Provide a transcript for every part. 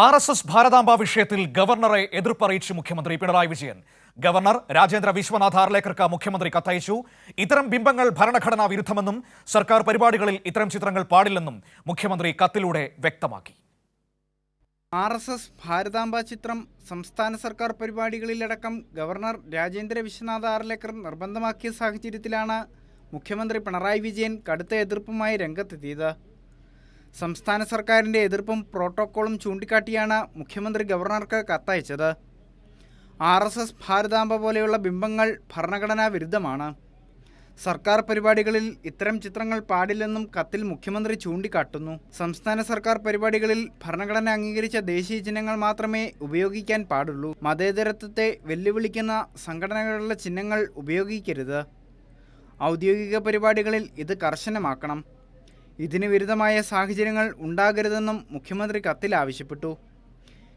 RSS ഭാരതാംബ വിഷയത്തിൽ ഗവർണറെ എതിർപ്പറിയിച്ചു മുഖ്യമന്ത്രി പിണറായി വിജയൻ. ഗവർണർ രാജേന്ദ്ര വിശ്വനാഥ് ആർലേക്കർക്ക് മുഖ്യമന്ത്രി കത്തയച്ചു. ഇത്തരം ബിംബങ്ങൾ ഭരണഘടനാ വിരുദ്ധമെന്നും സർക്കാർ പരിപാടികളിൽ ഇത്തരം ചിത്രങ്ങൾ പാടില്ലെന്നും മുഖ്യമന്ത്രി കത്തിലൂടെ വ്യക്തമാക്കി. ആർഎസ്എസ് ഭാരതാംബ ചിത്രം സംസ്ഥാന സർക്കാർ പരിപാടികളിലടക്കം ഗവർണർ രാജേന്ദ്ര വിശ്വനാഥ് ആർലേക്കർ നിർബന്ധമാക്കിയ സാഹചര്യത്തിലാണ് മുഖ്യമന്ത്രി പിണറായി വിജയൻ കടുത്ത എതിർപ്പുമായി രംഗത്തെത്തിയത്. സംസ്ഥാന സർക്കാരിൻ്റെ എതിർപ്പും പ്രോട്ടോക്കോളും ചൂണ്ടിക്കാട്ടിയാണ് മുഖ്യമന്ത്രി ഗവർണർക്ക് കത്തയച്ചത്. ആർഎസ്എസ് ഭാരതാംബ പോലെയുള്ള ബിംബങ്ങൾ ഭരണഘടനാ വിരുദ്ധമാണ്. സർക്കാർ പരിപാടികളിൽ ഇത്തരം ചിത്രങ്ങൾ പാടില്ലെന്നും കത്തിൽ മുഖ്യമന്ത്രി ചൂണ്ടിക്കാട്ടുന്നു. സംസ്ഥാന സർക്കാർ പരിപാടികളിൽ ഭരണഘടന അംഗീകരിച്ച ദേശീയ ചിഹ്നങ്ങൾ മാത്രമേ ഉപയോഗിക്കാൻ പാടുള്ളൂ. മതേതരത്വത്തെ വെല്ലുവിളിക്കുന്ന സംഘടനകളുടെ ചിഹ്നങ്ങൾ ഉപയോഗിക്കരുത്. ഔദ്യോഗിക പരിപാടികളിൽ ഇത് കർശനമാക്കണം. ഇതിന് വിരുദ്ധമായ സാഹചര്യങ്ങൾ ഉണ്ടാകരുതെന്നും മുഖ്യമന്ത്രി കത്തിൽ ആവശ്യപ്പെട്ടു.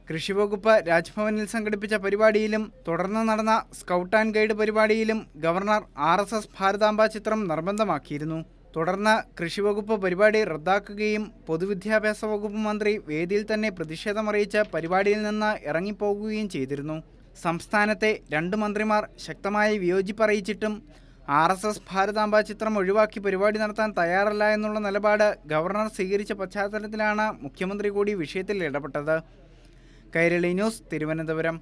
കൃഷിവകുപ്പ് രാജ്ഭവനിൽ സംഘടിപ്പിച്ച പരിപാടിയിലും തുടർന്ന് നടന്ന സ്കൗട്ട് ആൻഡ് ഗൈഡ് പരിപാടിയിലും ഗവർണർ ആർഎസ്എസ് ഭാരതാംബ ചിത്രം നിർബന്ധമാക്കിയിരുന്നു. തുടർന്ന് കൃഷിവകുപ്പ് പരിപാടി റദ്ദാക്കുകയും പൊതുവിദ്യാഭ്യാസ വകുപ്പ് മന്ത്രി വേദിയിൽ തന്നെ പ്രതിഷേധമറിയിച്ച് പരിപാടിയിൽ നിന്ന് ഇറങ്ങിപ്പോകുകയും ചെയ്തിരുന്നു. സംസ്ഥാനത്തെ 2 മന്ത്രിമാർ ശക്തമായ വിയോജിപ്പറിയിച്ചിട്ടും ആർഎസ്എസ് ഭാരതാംബ ചിത്രം ഒഴിവാക്കി പരിപാടി നടത്താൻ തയ്യാറല്ല എന്നുള്ള നിലപാട് ഗവർണർ സ്വീകരിച്ച പശ്ചാത്തലത്തിലാണ് മുഖ്യമന്ത്രി കൂടി വിഷയത്തിൽ ഇടപെട്ടത്. കൈരളി ന്യൂസ്, തിരുവനന്തപുരം.